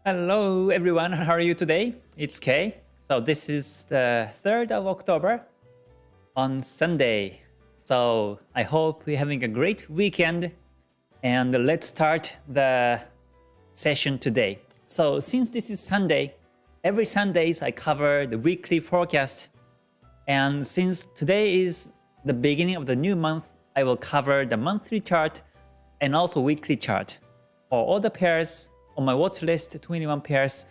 Hello everyone, how are you today? It's Kay. So this is the 3rd of October on Sunday. So I hope you're having a great weekend and let's start the session today. So since this is Sunday, every Sundays I cover the weekly forecast, and since today is the beginning of the new month, I will cover the monthly chart and also weekly chart for all the pairs on my watch list, 21 pairs,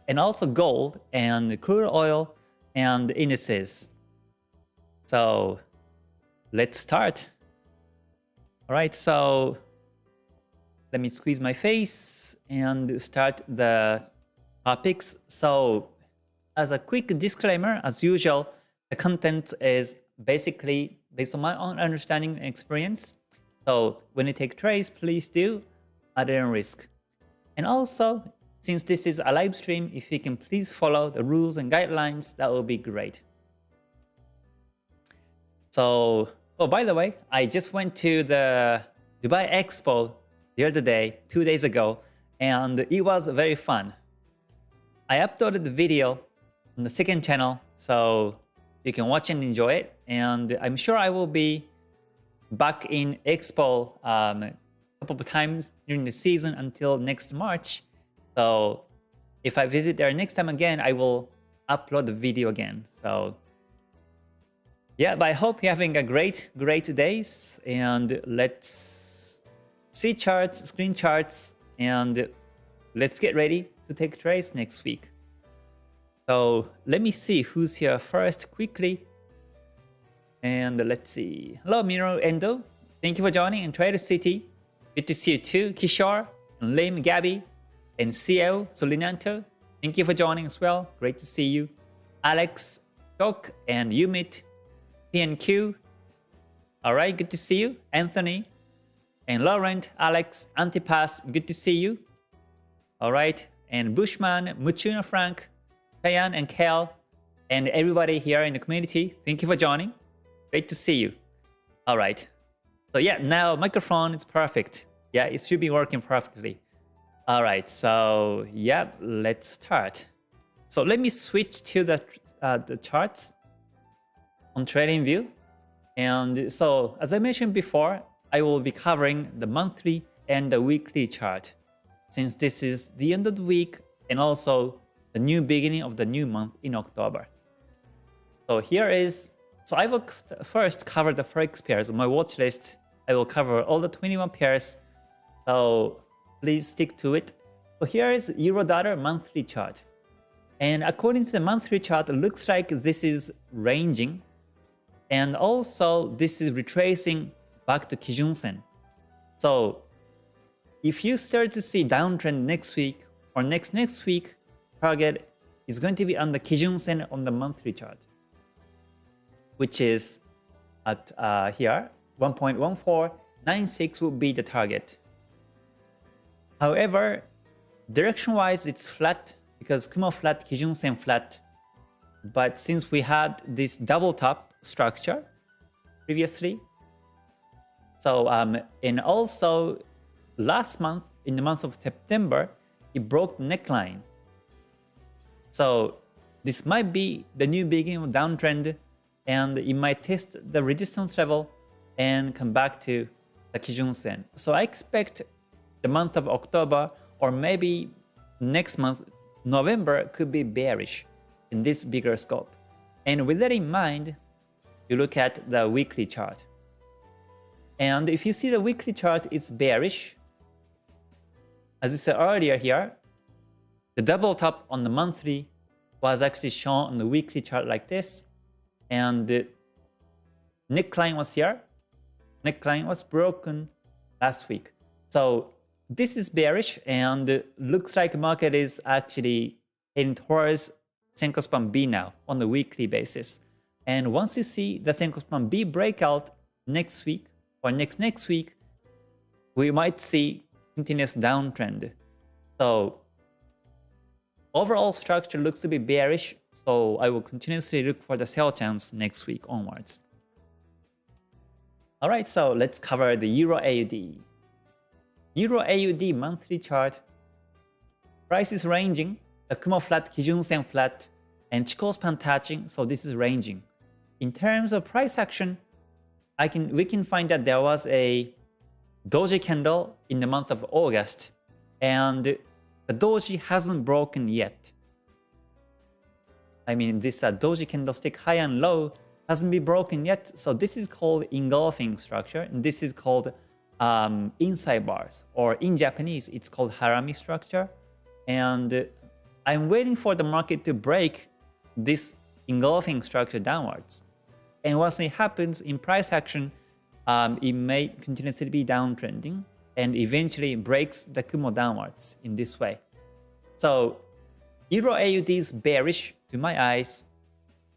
and also gold and crude oil and indices. So let's start. All right, so let me squeeze my face and start the topics. So as a quick disclaimer, as usual, the content is basically based on my own understanding and experience. So when you take trades, please do at your own risk. And also, since this is a live stream, if you can please follow the rules and guidelines, that would be great. So, oh, by the way, I just went to the Dubai Expo the other day, 2 days ago, and it was very fun. I uploaded the video on the second channel, so you can watch and enjoy it. And I'm sure I will be back in Expo couple of times during the season until next March. So if I visit there next time again, I will upload the video again. So yeah, but I hope you're having a great days, and let's see charts, screen charts, and let's get ready to take trades next week. So let me see who's here first quickly. And let's see. Hello, Miro Endo. Thank you for joining. And Trader City. Good to see you too. Kishore, and Lim, Gabby, and CL, Solinanto. Thank you for joining as well. Great to see you. Alex, Tok, and Umit, PNQ. All right, good to see you. Anthony, and Laurent, Alex, Antipas, good to see you. All right, and Bushman, Muchuna Frank, Tayan, and Kel, and everybody here in the community. Thank you for joining. Great to see you. All right. So yeah, now microphone is perfect. Yeah, it should be working perfectly. All right, so yeah, let's start. So let me switch to the charts on TradingView. And so as I mentioned before, I will be covering the monthly and the weekly chart, since this is the end of the week and also the new beginning of the new month in October. So here is, so I will first cover the Forex pairs on my watch list. I will cover all the 21 pairs, so please stick to it. So here is Euro-Dollar monthly chart. And according to the monthly chart, it looks like this is ranging. And also this is retracing back to Kijun-sen. So if you start to see downtrend next week or next week, target is going to be on the Kijun-sen on the monthly chart, which is at here, 1.1496 would be the target. However, direction-wise, it's flat because Kumo flat, Kijun-sen flat. But since we had this double top structure previously, so and also last month, in the month of September, it broke the neckline. So this might be the new beginning of downtrend, and it might test the resistance level and come back to the Kijun-sen. So I expect the month of October, or maybe next month, November, could be bearish in this bigger scope. And with that in mind, you look at the weekly chart. And if you see the weekly chart, it's bearish. As I said earlier here, the double top on the monthly was actually shown on the weekly chart like this. And the neckline was here. Neckline was broken last week. So this is bearish, and looks like the market is actually heading towards Senko Span B now on the weekly basis. And once you see the Senko Span B breakout next week or next week, we might see continuous downtrend. So overall structure looks to be bearish, so I will continuously look for the sell chance next week onwards. Alright, so let's cover the Euro AUD. Euro AUD monthly chart. price is ranging, the Kumo flat, Kijun Sen flat, and Chikou span touching, so this is ranging. In terms of price action, we can find that there was a doji candle in the month of August, and the doji hasn't broken yet. I mean, this doji candlestick high and low hasn't been broken yet, so this is called engulfing structure, and this is called inside bars, or in Japanese, it's called harami structure. And I'm waiting for the market to break this engulfing structure downwards. And once it happens in price action, it may continuously be downtrending and eventually breaks the Kumo downwards in this way. So Euro AUD is bearish to my eyes.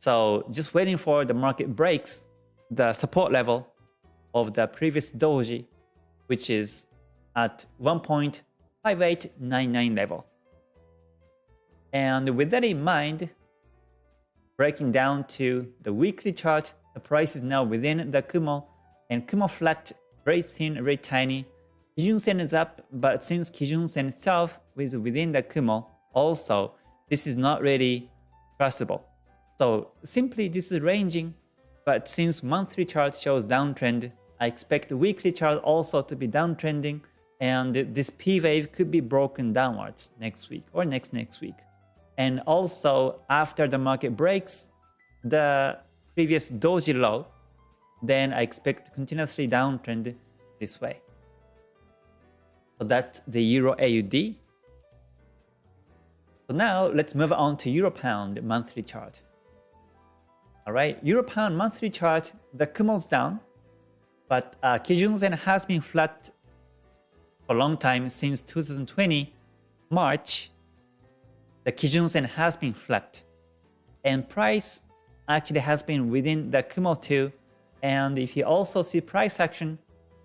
So just waiting for the market breaks the support level of the previous doji, which is at 1.5899 level. And with that in mind, breaking down to the weekly chart, the price is now within the Kumo, and Kumo flat, very thin, very tiny. Kijun Sen is up, but since Kijun Sen itself is within the Kumo, also, this is not really trustable. So simply this is ranging, but since monthly chart shows downtrend, I expect the weekly chart also to be downtrending, and this P wave could be broken downwards next week or next week. And also, after the market breaks the previous doji low, then I expect to continuously downtrend this way. So that's the Euro AUD. So now let's move on to Euro Pound monthly chart. Alright, Euro Pound monthly chart, the Kumo's down, but Kijun Sen has been flat for a long time. Since 2020 March, the Kijun Sen has been flat, and price actually has been within the Kumo too. And if you also see price action,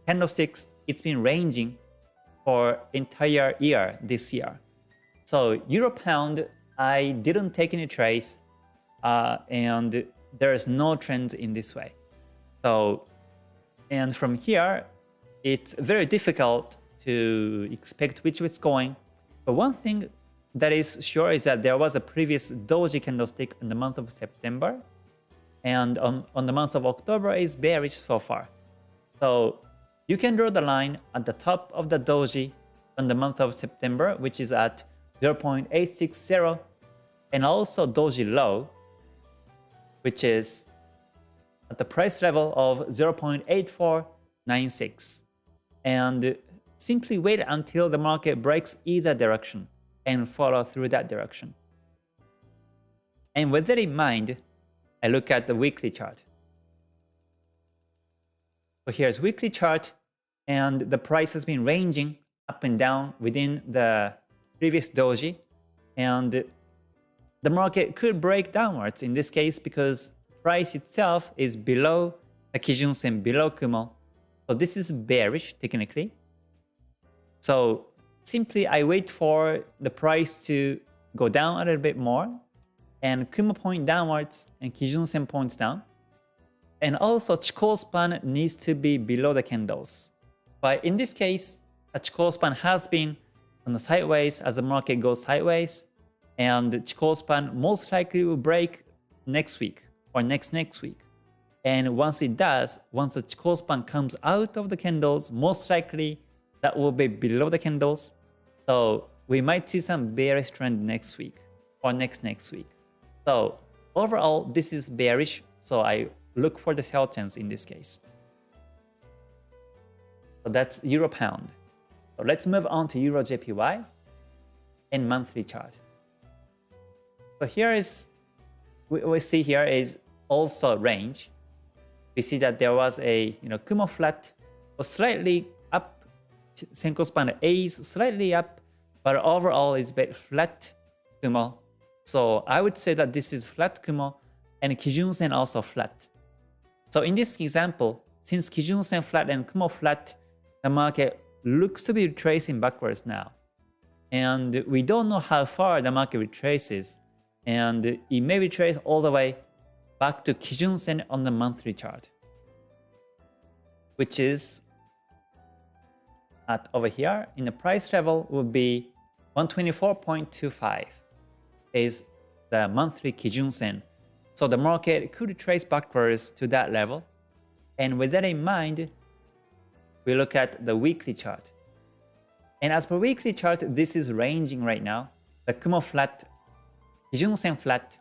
candlesticks, it's been ranging for entire year this year. So Euro Pound, I didn't take any trades, and there is no trend in this way. So, and from here, it's very difficult to expect which way it's going. But one thing that is sure is that there was a previous doji candlestick in the month of September, and on the month of October is bearish so far. So you can draw the line at the top of the doji on the month of September, which is at 0.860, and also doji low, which is at the price level of 0.8496, and simply wait until the market breaks either direction and follow through that direction. And with that in mind, I look at the weekly chart. So here's weekly chart, and the price has been ranging up and down within the previous doji, and the market could break downwards in this case because price itself is below the Kijun Sen, below Kumo. So this is bearish technically. So simply I wait for the price to go down a little bit more, and Kumo point downwards and Kijun Sen points down. And also Chikou span needs to be below the candles. But in this case, a Chikou span has been on the sideways as the market goes sideways, and Chikou span most likely will break next week or next week. And once it does, once the Chikou span comes out of the candles, most likely that will be below the candles. So we might see some bearish trend next week or next week. So overall, this is bearish. So I look for the sell chance in this case. So that's Euro Pound. So let's move on to Euro JPY and monthly chart. So here is, what we see here is also range. We see that there was a Kumo flat was slightly up, Senko span A is slightly up, but overall is a bit flat Kumo. So I would say that this is flat Kumo, and Kijun Sen also flat. So in this example, since Kijun Sen flat and Kumo flat, the market looks to be retracing backwards now. And we don't know how far the market retraces, and it may retrace all the way back to Kijun Sen on the monthly chart, which is at over here in the price level would be 124.25 is the monthly Kijun Sen. So the market could trace backwards to that level. And with that in mind, we look at the weekly chart. And as per weekly chart, this is ranging right now. The Kumo flat, Kijun Sen flat,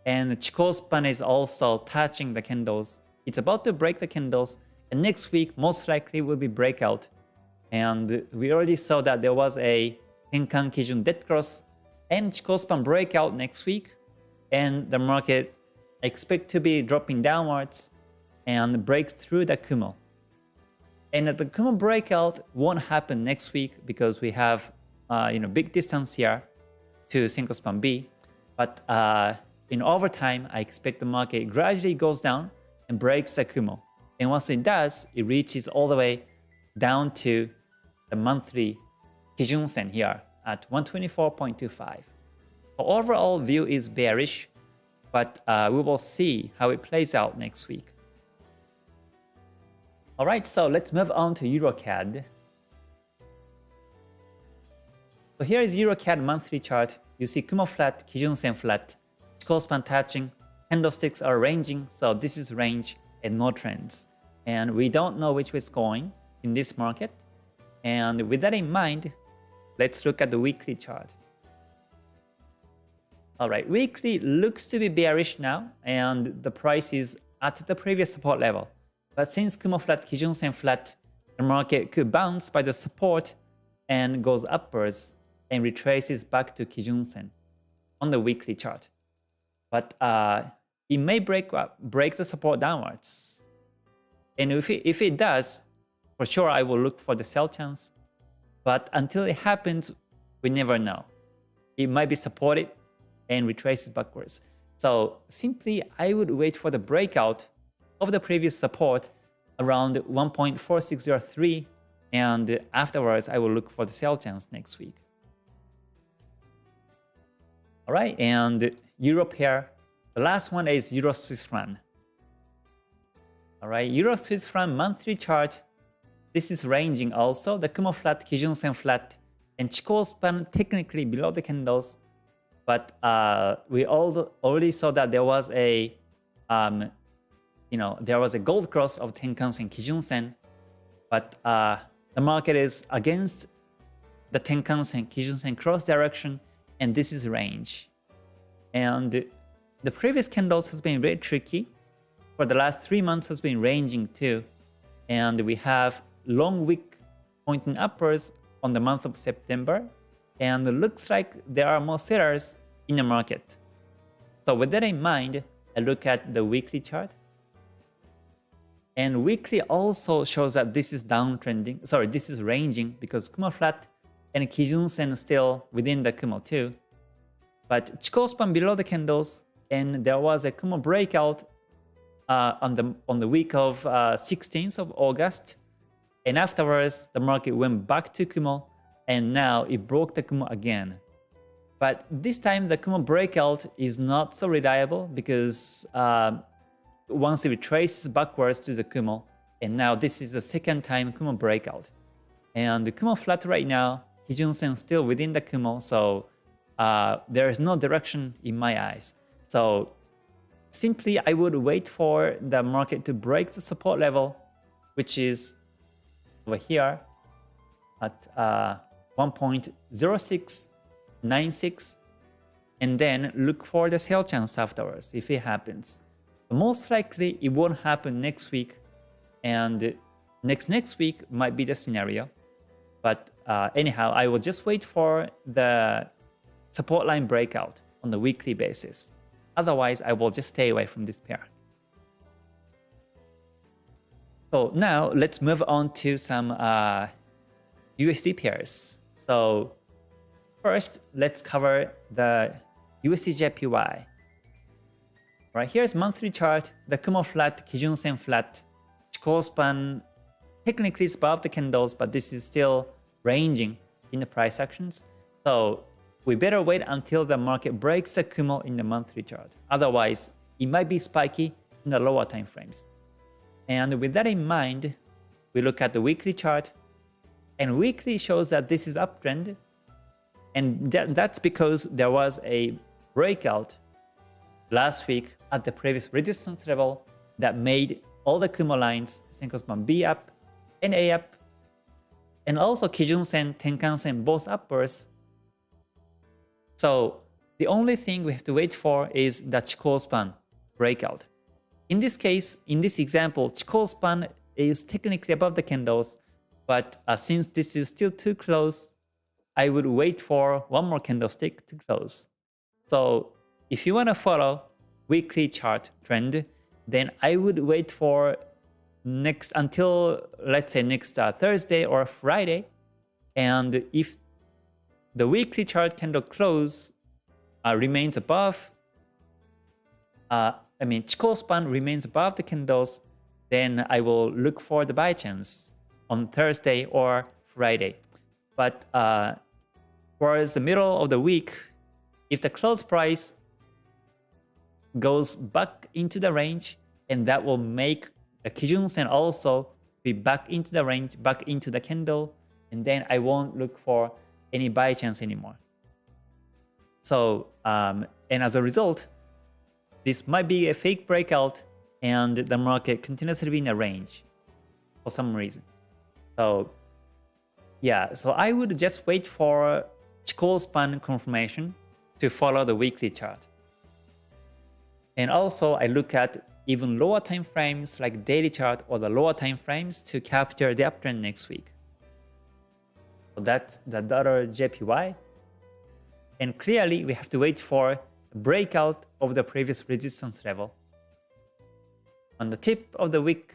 and Chikou span is also touching the candles. It's about to break the candles, and next week most likely will be breakout. And we already saw that there was a Tenkan Kijun dead cross and Chikou span breakout next week, and the market expect to be dropping downwards and break through the Kumo. And the Kumo breakout won't happen next week because we have big distance here to Senko span B. But in overtime, I expect the market gradually goes down and breaks the Kumo. And once it does, it reaches all the way down to the monthly Kijun Sen here at 124.25. The overall view is bearish, but we will see how it plays out next week. Alright, so let's move on to Aod Cad. So here is Aod Cad monthly chart. You see Kumo flat, Kijun Sen flat, Chikou span touching, candlesticks are ranging, so this is range and no trends. And we don't know which way it's going in this market. And with that in mind, let's look at the weekly chart. Alright, weekly looks to be bearish now, and the price is at the previous support level. But since Kumo flat, Kijun Sen flat, the market could bounce by the support and goes upwards and retraces back to Kijun Sen on the weekly chart. But it may break the support downwards. And if it does, for sure I will look for the sell chance. But until it happens, we never know. It might be supported and retraces backwards. So simply, I would wait for the breakout of the previous support around 1.4603, and afterwards I will look for the sell chance next week. Alright, and Europe here. The last one is Euro Swiss franc. Alright, Euro Swiss franc monthly chart. This is ranging also. The Kumo flat, Kijun Sen flat, and Chikou span technically below the candles. But we already saw that there was a there was a gold cross of Tenkan Sen, Kijun Sen, but the market is against the Tenkan Sen, Kijun Sen cross direction, and this is range. And the previous candles has been very tricky. For the last 3 months has been ranging too, and we have long wick pointing upwards on the month of September, and it looks like there are more sellers in the market. So with that in mind, I look at the weekly chart. And weekly also shows that this is downtrending. Sorry, this is ranging because Kumo flat and Kijun Sen still within the Kumo too. But Chikou span below the candles, and there was a Kumo breakout on the week of 16th of August. And afterwards, the market went back to Kumo, and now it broke the Kumo again. But this time, the Kumo breakout is not so reliable because once it retraces backwards to the Kumo, and now this is the second time Kumo breakout. And the Kumo flat right now, Kijun Sen still within the Kumo, so there is no direction in my eyes. So simply, I would wait for the market to break the support level, which is over here at 1.0696, and then look for the sell chance afterwards if it happens. Most likely it won't happen next week, and next week might be the scenario. But anyhow, I will just wait for the support line breakout on the weekly basis. Otherwise, I will just stay away from this pair. So now let's move on to some USD pairs. So first, let's cover the USD JPY. Right, here's monthly chart, the Kumo flat, Kijun Sen flat, Chikou span technically is above the candles, but this is still ranging in the price actions. So we better wait until the market breaks the Kumo in the monthly chart. Otherwise, it might be spiky in the lower time frames. And with that in mind, we look at the weekly chart, and weekly shows that this is uptrend, And that's because there was a breakout last week at the previous resistance level that made all the Kumo lines, Senkou span B up and A up, and also Kijun Sen, Tenkan Sen both upwards. So the only thing we have to wait for is the Chikou span breakout. In this case, in this example, Chikou span is technically above the candles, but since this is still too close, I would wait for one more candlestick to close. So if you want to follow weekly chart trend, then I would wait for until let's say next Thursday or Friday. And if the weekly chart candle close remains above, Chikou span remains above the candles, then I will look for the buy chance on Thursday or Friday. But towards the middle of the week, if the close price goes back into the range, and that will make the Kijun Sen also be back into the range, back into the candle, and then I won't look for any buy chance anymore. So, and as a result, this might be a fake breakout and the market continues to be in a range for some reason. So, yeah, so I would just wait for Chikou span confirmation to follow the weekly chart. And also, I look at even lower time frames like daily chart or the lower time frames to capture the uptrend next week. So that's the $JPY. And clearly, we have to wait for a breakout of the previous resistance level. On the tip of the week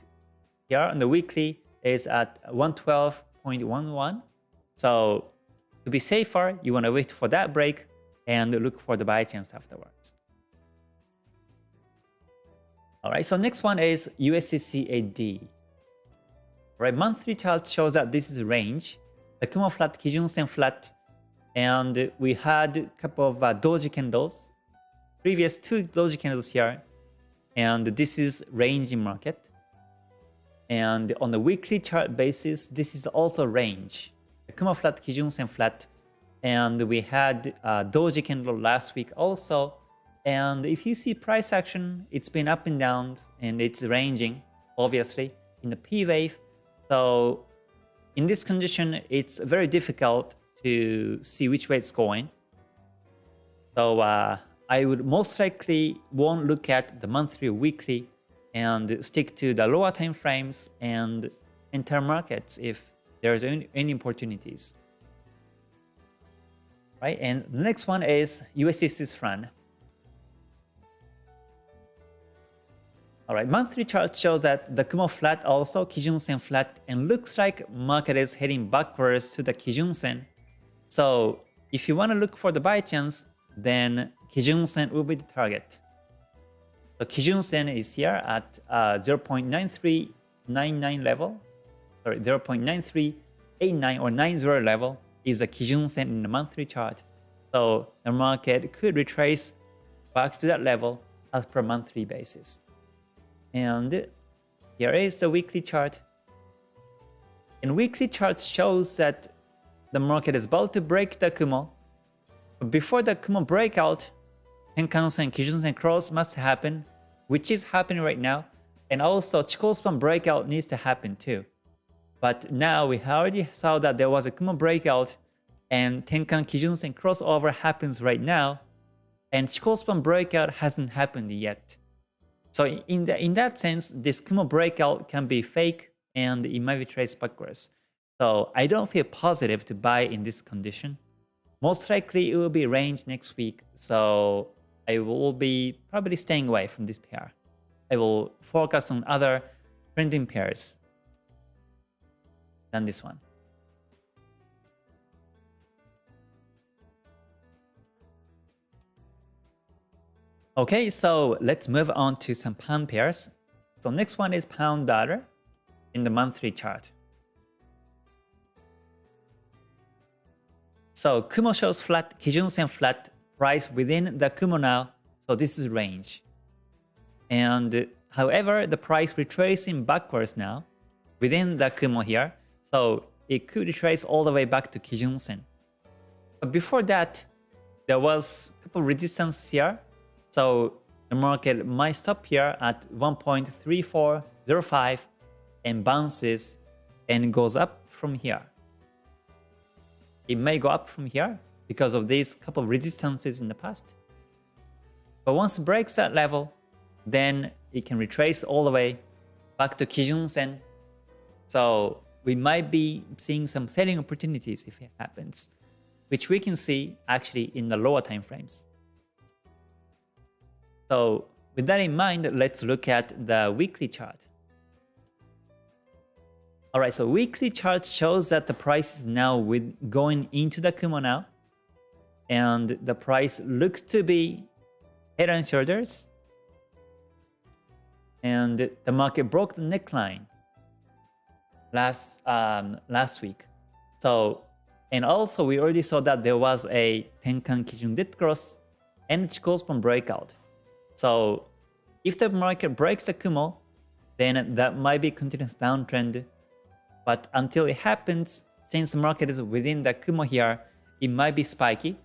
here, on the weekly, is at 112.11. So to be safer, you want to wait for that break and look for the buy chance afterwards. Alright, so next one is USDCAD. Right, monthly chart shows that this is range. The Kumo flat, Kijun Sen flat, and we had a couple of doji candles, previous two doji candles here, and this is range in market. And on the weekly chart basis, this is also range. The Kumo flat, Kijun Sen flat, and we had a doji candle last week also. And if you see price action, it's been up and down, and it's ranging, obviously, in the P wave. So in this condition, it's very difficult to see which way it's going. So I would most likely won't look at the monthly or weekly and stick to the lower time frames and enter markets if there's any opportunities. Right, and the next one is USDC's run. Alright, monthly chart shows that the Kumo flat also, Kijun Sen flat, and looks like market is heading backwards to the Kijun Sen. So if you want to look for the buy chance, then Kijun Sen will be the target. So Kijun Sen is here at 0.9399 level, sorry, 0.9389 or 90 level is the Kijun Sen in the monthly chart. So the market could retrace back to that level as per monthly basis. And here is the weekly chart. And weekly chart shows that the market is about to break the Kumo. But before the Kumo breakout, Tenkan Sen, Kijun Sen cross must happen, which is happening right now. And also Chikou span breakout needs to happen too. But now we already saw that there was a Kumo breakout and Tenkan Kijun Sen crossover happens right now. And Chikou span breakout hasn't happened yet. So in that sense, this Kumo breakout can be fake and it might be traced backwards. So I don't feel positive to buy in this condition. Most likely it will be range next week. So I will be probably staying away from this pair. I will focus on other trending pairs than this one. Okay, so let's move on to some pound pairs. So next one is pound dollar in the monthly chart. So Kumo shows flat, Kijun Sen flat, price within the Kumo now. So this is range. And however, the price retracing backwards now within the Kumo here. So it could retrace all the way back to Kijun Sen. But before that, there was a couple resistance here. So the market might stop here at 1.3405 and bounces and goes up from here. It may go up from here because of these couple of resistances in the past. But once it breaks that level, then it can retrace all the way back to Kijun-sen. So we might be seeing some selling opportunities if it happens, which we can see actually in the lower time frames. So with that in mind, let's look at the weekly chart. Alright, so weekly chart shows that the price is now going into the Kumo now. And the price looks to be head and shoulders. And the market broke the neckline last week. So, and also we already saw that there was a Tenkan Kijun dead cross and Chikou span breakout. So if the market breaks the Kumo, then that might be continuous downtrend. But until it happens, since the market is within the Kumo here, it might be spiky.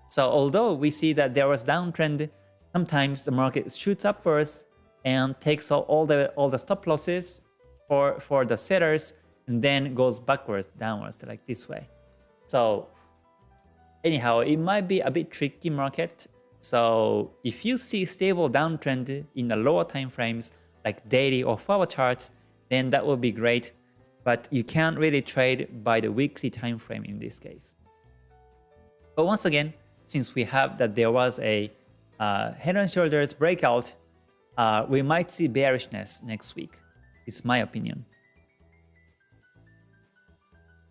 So although we see that there was downtrend, sometimes the market shoots upwards and takes all the stop losses for the sellers and then goes backwards, downwards like this way. So anyhow, it might be a bit tricky market. So if you see stable downtrend in the lower time frames like daily or 4-hour charts, then that will be great. But you can't really trade by the weekly time frame in this case. But once again, since we have that there was a head and shoulders breakout, we might see bearishness next week. It's my opinion.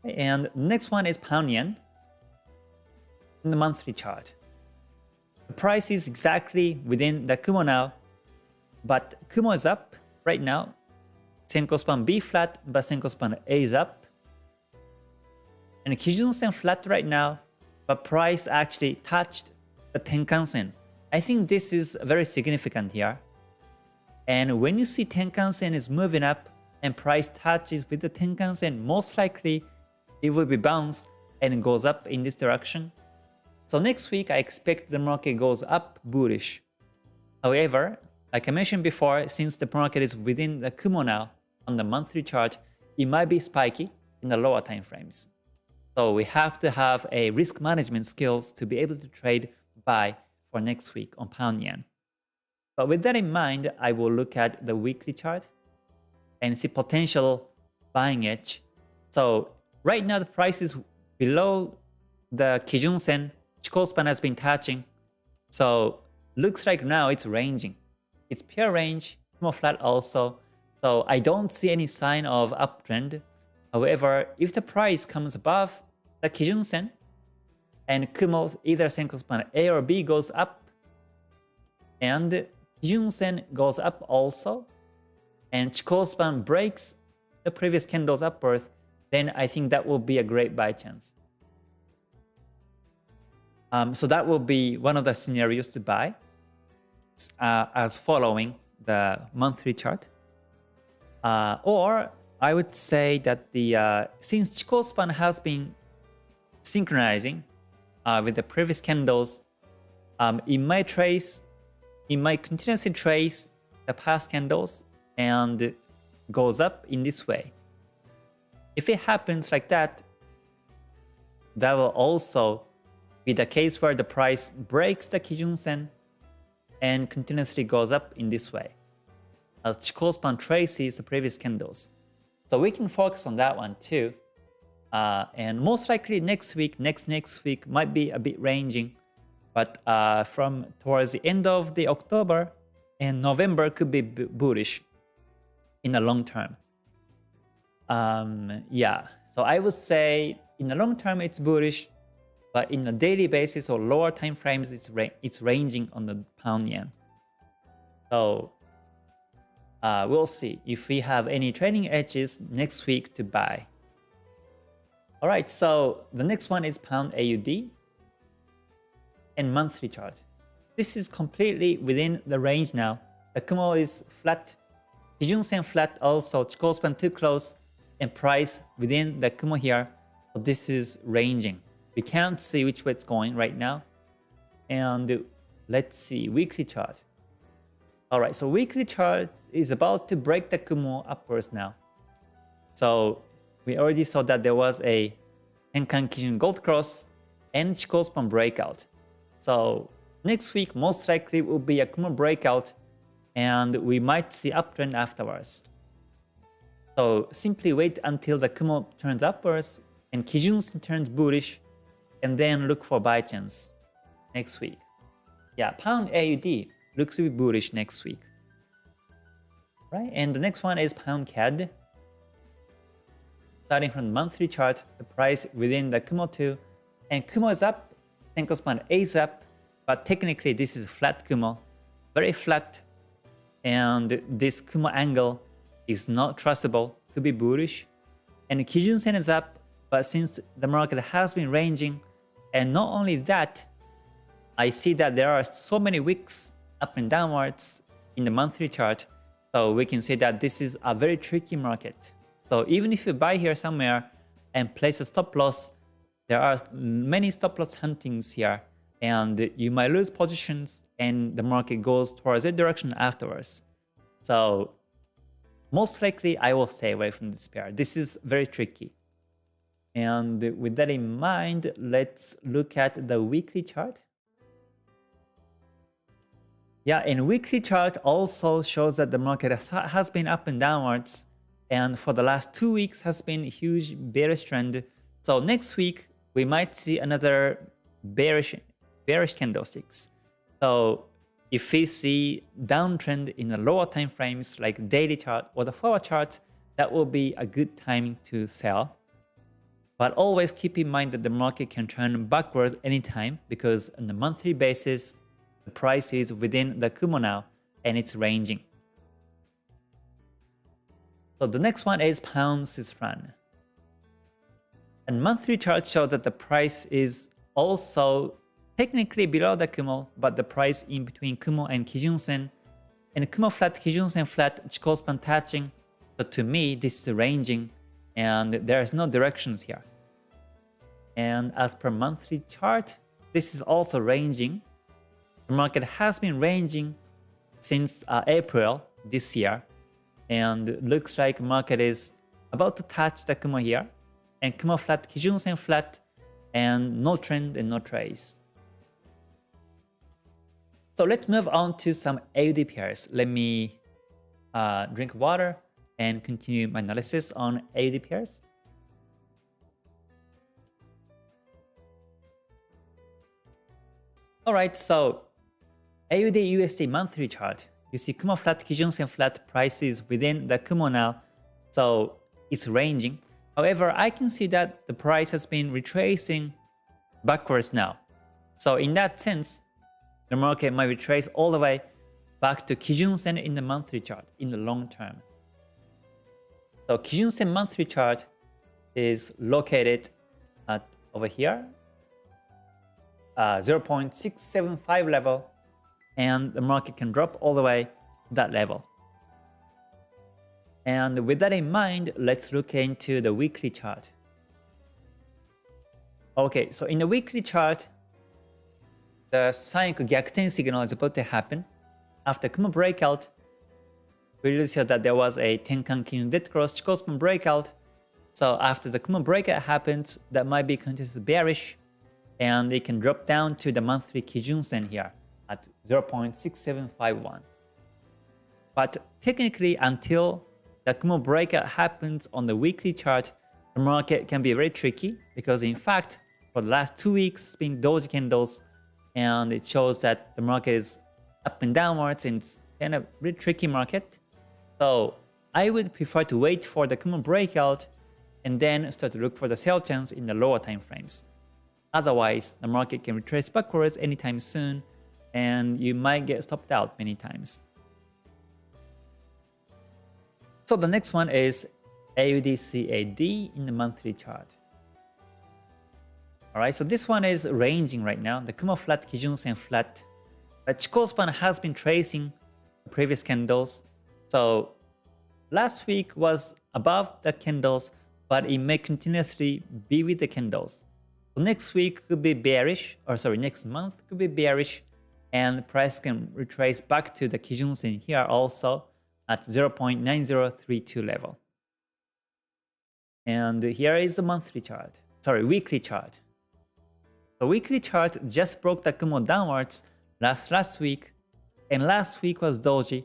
And next one is pound yen in the monthly chart. The price is exactly within the Kumo now, but Kumo is up right now. Senko span B flat, but Senko span A is up. And Kijun-sen flat right now, but price actually touched the Tenkan-sen. I think this is very significant here. And when you see Tenkan-sen is moving up and price touches with the Tenkan-sen, most likely it will be bounced and goes up in this direction. So next week, I expect the market goes up bullish. However, like I mentioned before, since the market is within the Kumo now on the monthly chart, it might be spiky in the lower time frames. So we have to have a risk management skills to be able to trade buy for next week on pound yen. But with that in mind, I will look at the weekly chart and see potential buying edge. So right now the price is below the Kijun-sen. Chikou span has been touching. So looks like now it's ranging. It's pure range, Kumo flat also. So I don't see any sign of uptrend. However, if the price comes above the Kijun-sen and Kumo, either Senko span A or B goes up, and Kijun-sen goes up also, and Chikou span breaks the previous candles upwards, then I think that will be a great buy chance. So that will be one of the scenarios to buy as following the monthly chart. Or I would say that the since Chikou span has been synchronizing with the previous candles, it might continuously trace the past candles and goes up in this way. If it happens like that, that will also be the case where the price breaks the Kijun-sen and continuously goes up in this way, as Chikou span traces the previous candles. So we can focus on that one too. And most likely next week might be a bit ranging, but from towards the end of the October and November could be bullish in the long term. Yeah, so I would say in the long term it's bullish, but in a daily basis or lower time frames it's ranging on the pound yen. So we'll see if we have any trading edges next week to buy. Alright, so the next one is pound AUD and monthly chart. This is completely within the range now. The Kumo is flat, Kijun-sen flat also, Chikou span too close, and price within the Kumo here. So this is ranging. we can't see which way it's going right now. And let's see, weekly chart. Alright, so weekly chart is about to break the Kumo upwards now. So we already saw that there was a Tenkan Kijun Gold Cross and Chikou Span breakout. So next week most likely will be a Kumo breakout and we might see uptrend afterwards. So simply wait until the Kumo turns upwards and Kijun turns bullish and then look for buy chance next week. Yeah, Pound AUD looks to be bullish next week. Right, and the next one is Pound CAD. Starting from the monthly chart, the price within the Kumo 2, and Kumo is up, Tenkan Span is up, but technically this is flat Kumo, very flat, and this Kumo angle is not trustable to be bullish. And Kijun Sen is up, but since the market has been ranging, and not only that, I see that there are so many wicks up and downwards in the monthly chart, so we can say that this is a very tricky market. So even if you buy here somewhere and place a stop loss, there are many stop loss huntings here and you might lose positions and the market goes towards that direction afterwards. So most likely I will stay away from this pair. This is very tricky. And with that in mind, let's look at the weekly chart. Yeah, and weekly chart also shows that the market has been up and downwards. And for the last 2 weeks has been a huge bearish trend. So next week we might see another bearish candlesticks. So if we see downtrend in the lower time frames like daily chart or the forward chart, that will be a good timing to sell. But always keep in mind that the market can turn backwards anytime because on the monthly basis the price is within the Kumo now and it's ranging. So the next one is Pound Swiss franc. And monthly chart shows that the price is also technically below the Kumo, but the price in between Kumo and Kijun Sen. And Kumo flat, Kijun Sen flat, Chikou Span touching. So to me, this is ranging and there is no directions here. And as per monthly chart, this is also ranging. The market has been ranging since April this year. And looks like market is about to touch the Kumo here. And Kumo flat, Kijun Sen flat, and no trend and no trace. So let's move on to some AUD pairs. Let me drink water and continue my analysis on AUD pairs. Alright, so AUD USD monthly chart. You see Kumo flat, Kijun Sen flat, prices within the Kumo now, so it's ranging. However, I can see that the price has been retracing backwards now. So in that sense, the market might retrace all the way back to Kijun Sen in the monthly chart in the long term. So Kijun Sen monthly chart is located at over here, 0.675 level. And the market can drop all the way to that level. And with that in mind, let's look into the weekly chart. Okay, so in the weekly chart, the Sanyaku Gyakuten signal is about to happen. After Kumo breakout, we really saw that there was a Tenkan Kijun Dead Cross Chikou Span breakout. So after the Kumo breakout happens, that might be continuously bearish. And it can drop down to the monthly Kijun Sen here at 0.6751. But technically, until the Kumo breakout happens on the weekly chart, the market can be very tricky because in fact, for the last 2 weeks, it's been doji candles and it shows that the market is up and downwards and it's kind of really tricky market. So I would prefer to wait for the Kumo breakout and then start to look for the sell chance in the lower time frames. Otherwise, the market can retrace backwards anytime soon and you might get stopped out many times. So the next one is AUD CAD in the monthly chart. Alright, so this one is ranging right now. The Kumo flat, Kijun Sen flat. But Chikou Span has been tracing the previous candles. So last week was above the candles, but it may continuously be with the candles. So next week could be bearish, or sorry, next month could be bearish, and price can retrace back to the Kijun Sen here also at 0.9032 level. And here is the monthly chart, sorry, weekly chart. The weekly chart just broke the Kumo downwards last week, and last week was doji,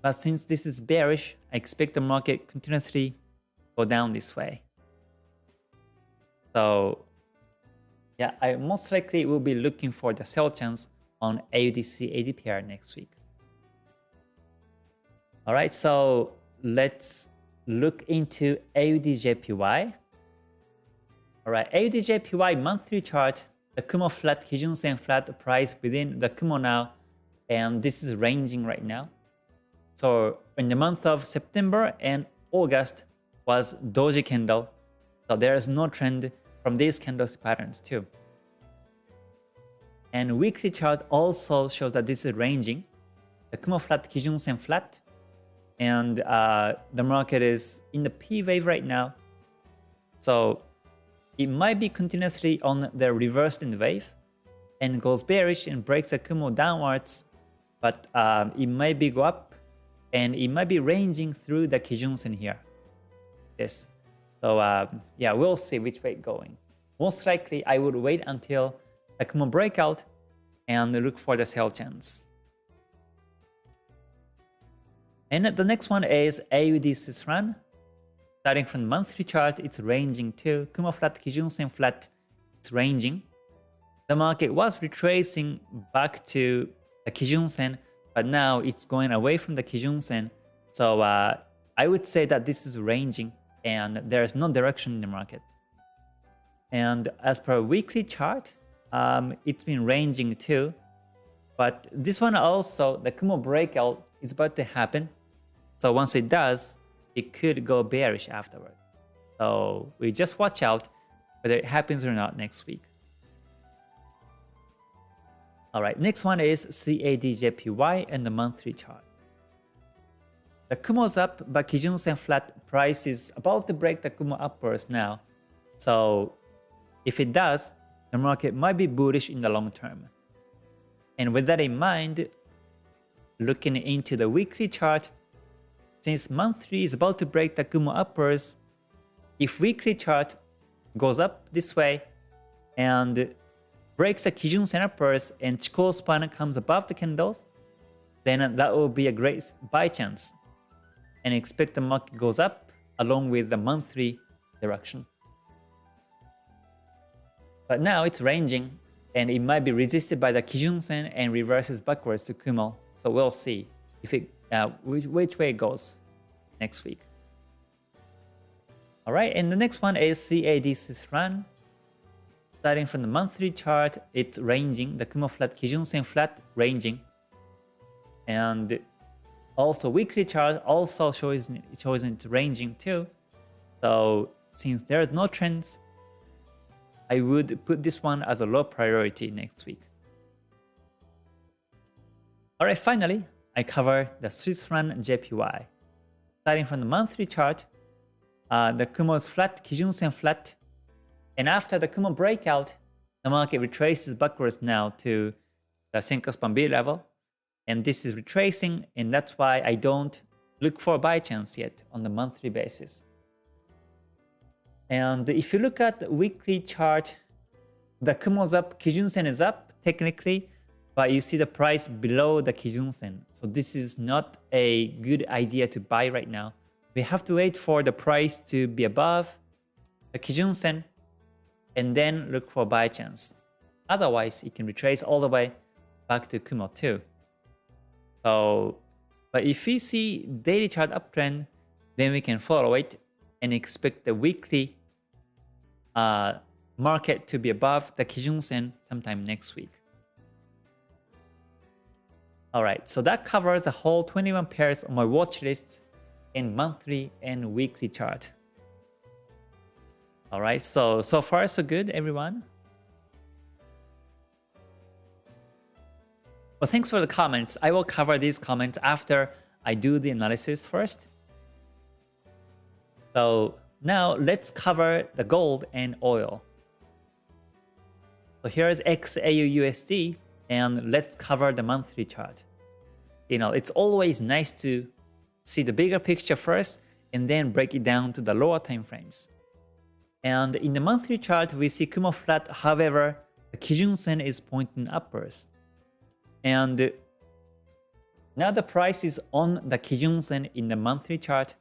but since this is bearish, I expect the market continuously go down this way. So yeah, I most likely will be looking for the sell chance on AUDC ADPR next week. All right, so let's look into AUDJPY. All right, AUDJPY monthly chart, the Kumo flat, Kijun Sen flat price within the Kumo now, and this is ranging right now. So in the month of September and August was doji candle, so there is no trend from these candles patterns too. And weekly chart also shows that this is ranging. The Kumo flat, Kijun Sen flat, and the market is in the P wave right now. So it might be continuously on the reversed in wave and goes bearish and breaks the Kumo downwards, but it might be go up and it might be ranging through the Kijun Sen here. Yes. So yeah, we'll see which way going. Most likely, I would wait until the Kumo breakout and look for the sell chance. And the next one is AUD run. Starting from the monthly chart, it's ranging too. Kumo flat, Kijun Sen flat, it's ranging. The market was retracing back to the Kijun Sen, but now it's going away from the Kijun Sen. So I would say that this is ranging and there's no direction in the market. And as per weekly chart, it's been ranging too. But this one also, the Kumo breakout is about to happen. So once it does, it could go bearish afterward. So we just watch out whether it happens or not next week. All right, next one is CADJPY and the monthly chart. The Kumo's up, but Kijun Sen flat price is about to break the Kumo upwards now. So if it does, the market might be bullish in the long term. And with that in mind, looking into the weekly chart, since monthly is about to break the Kumo upwards, if weekly chart goes up this way and breaks the Kijun Sen upwards and Chikou span comes above the candles, then that will be a great buy chance. And expect the market goes up along with the monthly direction. But now it's ranging and it might be resisted by the Kijun Sen and reverses backwards to Kumo. So we'll see if it which way it goes next week. All right, and the next one is CAD's run. Starting from the monthly chart, it's ranging. The Kumo flat, Kijun Sen flat, ranging. And also weekly chart also shows it's ranging too. So since there's no trends, I would put this one as a low priority next week. All right, finally, I cover the Swiss Run JPY. Starting from the monthly chart, the Kumo is flat, Kijun Sen flat, and after the Kumo breakout, the market retraces backwards now to the Senkou Span B level, and this is retracing, and that's why I don't look for a buy chance yet on the monthly basis. And if you look at the weekly chart, the Kumo's up, Kijun Sen is up technically, but you see the price below the Kijun Sen. So this is not a good idea to buy right now. We have to wait for the price to be above the Kijun Sen and then look for a buy chance. Otherwise, it can retrace all the way back to Kumo too. So, but if we see daily chart uptrend, then we can follow it and expect the weekly market to be above the Kijun Sen sometime next week. Alright, so that covers the whole 21 pairs on my watch lists in monthly and weekly chart. Alright, so far so good, everyone. Well, thanks for the comments. I will cover these comments after I do the analysis first. So now let's cover the gold and oil. So here is XAUUSD, and let's cover the monthly chart. It's always nice to see the bigger picture first and then break it down to the lower time frames. And in the monthly chart, we see Kumo flat. However, the Kijun Sen is pointing upwards. And now the price is on the Kijun Sen in the monthly chart.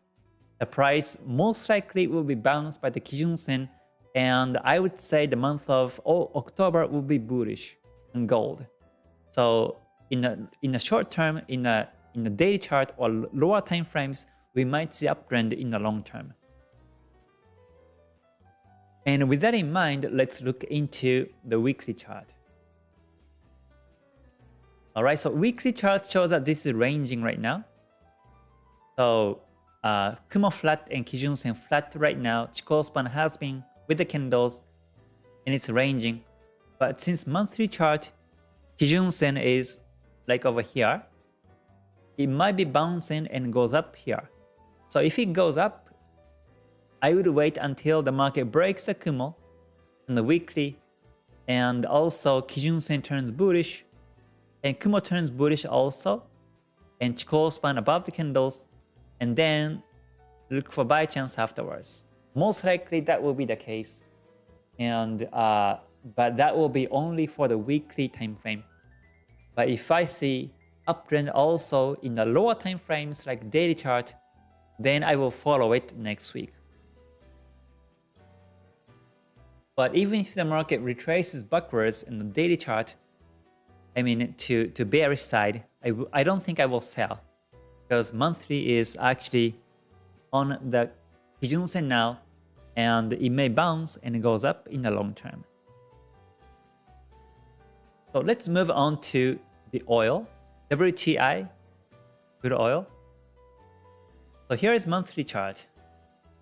The price most likely will be bounced by the Kijun Sen, and I would say the month of October will be bullish in gold. So in the short term, in the daily chart or lower time frames, we might see uptrend in the long term. And with that in mind, let's look into the weekly chart. Alright, so weekly chart shows that this is ranging right now. So Kumo flat and Kijun Sen flat right now. Chikou span has been with the candles and it's ranging. But since monthly chart, Kijun Sen is like over here, it might be bouncing and goes up here. So if it goes up, I would wait until the market breaks the Kumo and the weekly, and also Kijun Sen turns bullish and Kumo turns bullish also, and Chikou span above the candles, and then look for buy chance afterwards. Most likely that will be the case, and but that will be only for the weekly time frame. But if I see uptrend also in the lower time frames like daily chart, then I will follow it next week. But even if the market retraces backwards in the daily chart, I mean to bearish side, I don't think I will sell, because monthly is actually on the Kijun Sen now, and it may bounce and it goes up in the long term. So let's move on to the oil, WTI, crude oil. So here is monthly chart.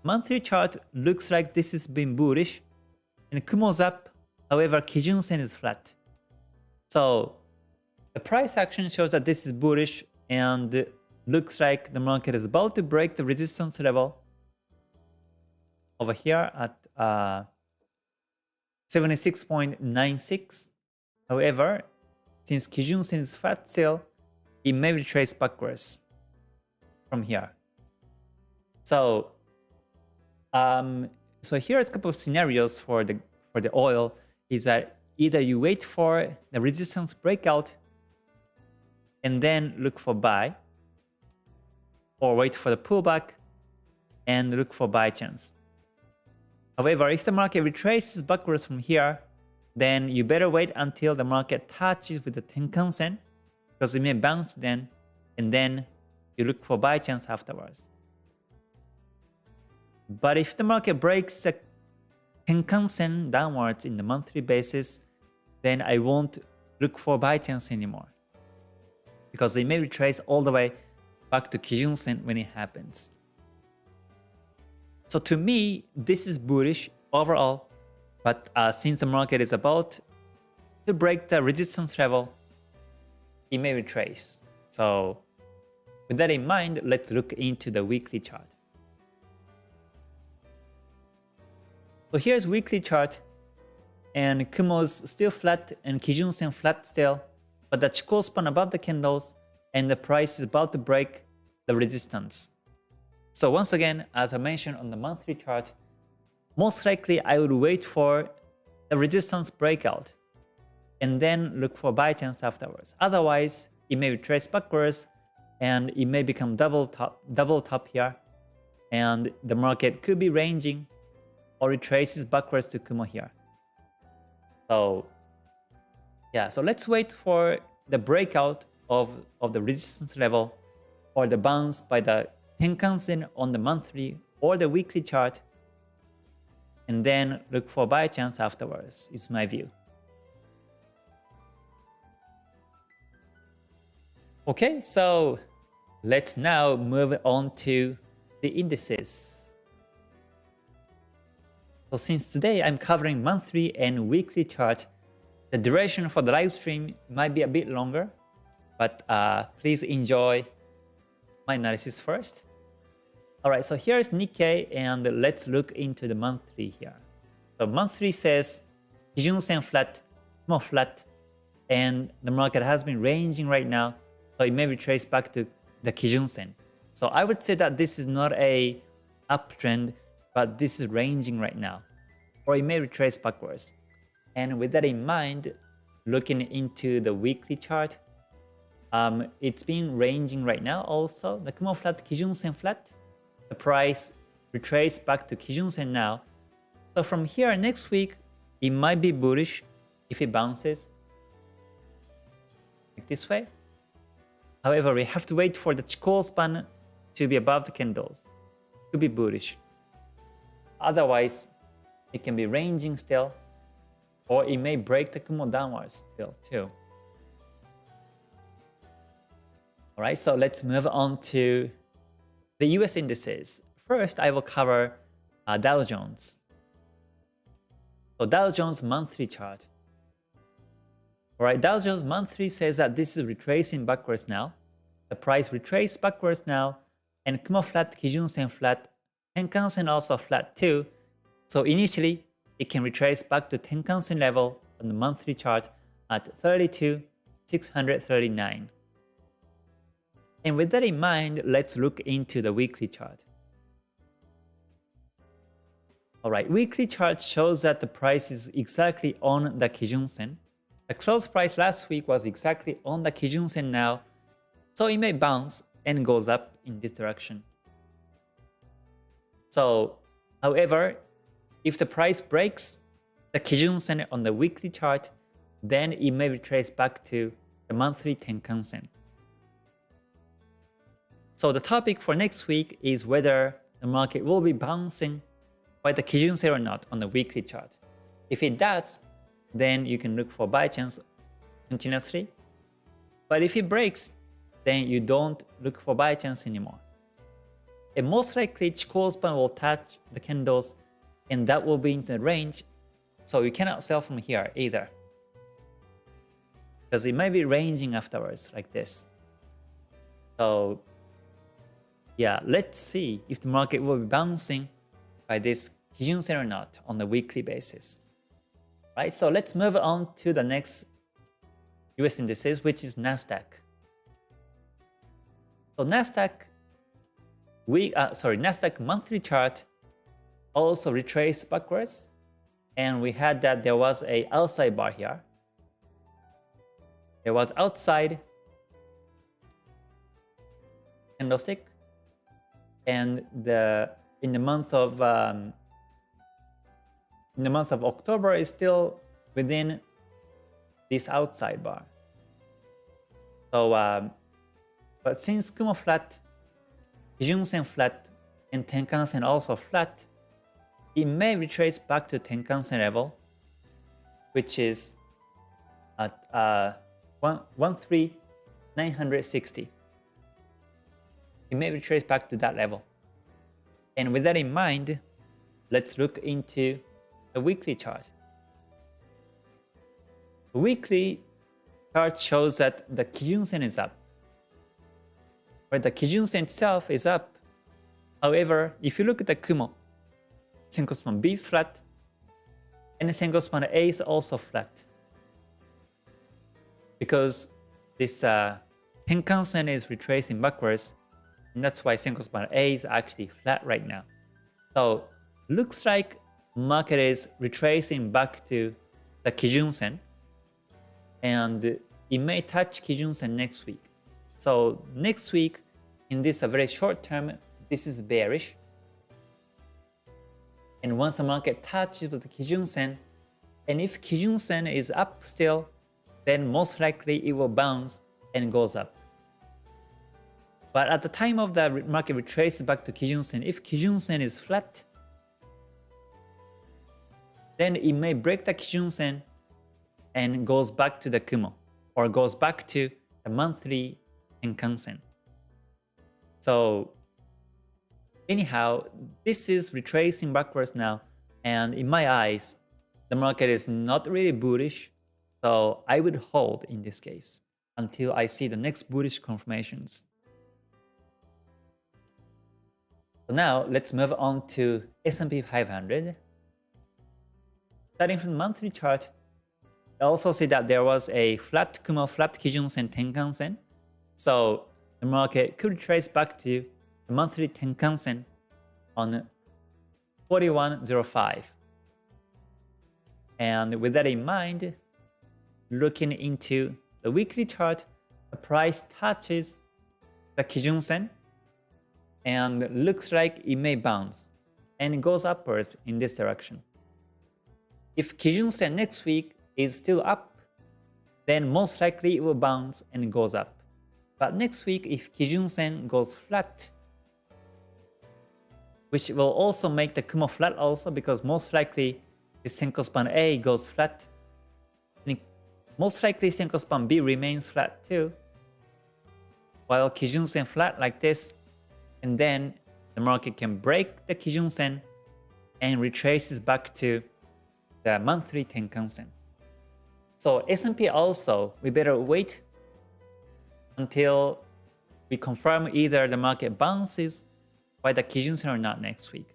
Monthly chart looks like this has been bullish and Kumo's up, however Kijun Sen is flat. So the price action shows that this is bullish and looks like the market is about to break the resistance level over here at 76.96. However, since Kijun Sen is flat still, it may retrace backwards from here. So here's a couple of scenarios for the oil. Is that either you wait for the resistance breakout and then look for buy, or wait for the pullback and look for buy chance. However, if the market retraces backwards from here, then you better wait until the market touches with the Tenkan Sen, because it may bounce then, and then you look for buy chance afterwards. But if the market breaks the Tenkan Sen downwards in the monthly basis, then I won't look for buy chance anymore, because it may retrace all the way back to Kijun Sen when it happens. So to me, this is bullish overall, but since the market is about to break the resistance level, it may retrace. So with that in mind, let's look into the weekly chart. So here's weekly chart, and Kumo's still flat and Kijun Sen flat still, but the Chikou span above the candles and the price is about to break the resistance. So once again, as I mentioned on the monthly chart, most likely I would wait for the resistance breakout and then look for buy chance afterwards. Otherwise, it may retrace backwards and it may become double top here, and the market could be ranging or retraces backwards to Kumo here. So yeah, so let's wait for the breakout of the resistance level or the bounce by the Tenkan Sen on the monthly or the weekly chart, and then look for buy chance afterwards, is my view. Okay, so let's now move on to the indices. So since today I'm covering monthly and weekly chart, the duration for the live stream might be a bit longer, but please enjoy my analysis first. Alright, so here's Nikkei, and let's look into the monthly here. So monthly says Kijun Sen flat, more flat, and the market has been ranging right now, so it may retrace back to the Kijun Sen. So I would say that this is not a uptrend, but this is ranging right now, or it may retrace backwards. And with that in mind, looking into the weekly chart, it's been ranging right now also. The Kumo flat, Kijun Sen flat, the price retraced back to Kijun Sen now. So from here next week, it might be bullish if it bounces like this way. However, we have to wait for the Chikou span to be above the candles to be bullish. Otherwise, it can be ranging still, or it may break the Kumo downwards still too. Alright, so let's move on to the US indices. First, I will cover Dow Jones. So Dow Jones monthly chart. Alright, Dow Jones monthly says that this is retracing backwards now. The price retraced backwards now, and Kumo flat, Kijun Sen flat, Tenkan Sen also flat too. So initially, it can retrace back to Tenkan Sen level on the monthly chart at 32,639. And with that in mind, let's look into the weekly chart. Alright, weekly chart shows that the price is exactly on the Kijun Sen. The close price last week was exactly on the Kijun Sen now, so it may bounce and goes up in this direction. So, however, if the price breaks the Kijun Sen on the weekly chart, then it may retrace back to the monthly Tenkan Sen. So the topic for next week is whether the market will be bouncing by the Kijun Sen or not on the weekly chart. If it does, then you can look for buy chance continuously. But if it breaks, then you don't look for buy chance anymore. And most likely Chikou span will touch the candles, and that will be in the range, so you cannot sell from here either, because it might be ranging afterwards like this. So yeah, let's see if the market will be bouncing by this Kijun Sen or not on the weekly basis. Right, so let's move on to the next US indices, which is Nasdaq. So Nasdaq monthly chart also retraced backwards, and we had that there was a outside bar here. There was outside candlestick, and in the month of October is still within this outside bar. So, but since Kumo flat, Kijun Sen flat, and Tenkan Sen also flat, it may retrace back to Tenkan Sen level, which is at 13,960. It may retrace back to that level. And with that in mind, let's look into the weekly chart. The weekly chart shows that the Kijun Sen is up, where the Kijun Sen itself is up. However, if you look at the Kumo, Senko span B is flat, and the Senko span A is also flat, because this Tenkan Sen is retracing backwards, and that's why Senko span A is actually flat right now. So looks like market is retracing back to the Kijun Sen, and it may touch Kijun Sen next week. So next week, in this very short term, this is bearish. And once the market touches the Kijun Sen, and if Kijun Sen is up still, then most likely it will bounce and goes up. But at the time of the market retraces back to Kijun Sen, if Kijun Sen is flat, then it may break the Kijun Sen and goes back to the Kumo, or goes back to the monthly Tenkan Sen. So anyhow, this is retracing backwards now, and in my eyes, the market is not really bullish, so I would hold in this case until I see the next bullish confirmations. So now let's move on to S&P 500. Starting from the monthly chart, I also see that there was a flat Kumo, flat Kijun-sen, Tenkan-sen. So the market could trace back to the monthly Tenkan-sen on 41.05. And with that in mind, looking into the weekly chart, the price touches the Kijun-sen and looks like it may bounce and goes upwards in this direction. If Kijun-sen next week is still up, then most likely it will bounce and goes up. But next week, if Kijun-sen goes flat, which will also make the Kumo flat also, because most likely the Senko span A goes flat, and most likely Senko span B remains flat too, while Kijun-sen flat like this, and then the market can break the Kijun-sen and retraces back to the monthly Tenkan-sen. So S&P also, we better wait until we confirm either the market bounces by the Kijun-sen or not next week.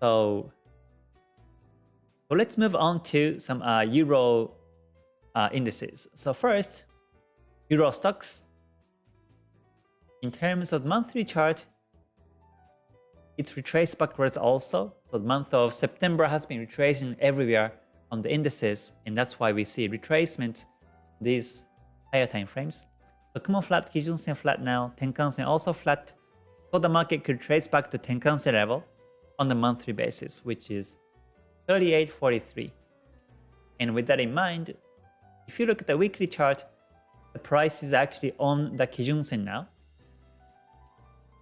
So let's move on to some Euro indices. So first, Euro stocks. In terms of monthly chart, it's retraced backwards also. So the month of September has been retracing everywhere on the indices, and that's why we see retracement these higher time frames. So Kumo flat, Kijun-sen flat now, Tenkan-sen also flat. So the market could trace back to Tenkan-sen level on the monthly basis, which is 38.43. And with that in mind, if you look at the weekly chart, the price is actually on the Kijun-sen now.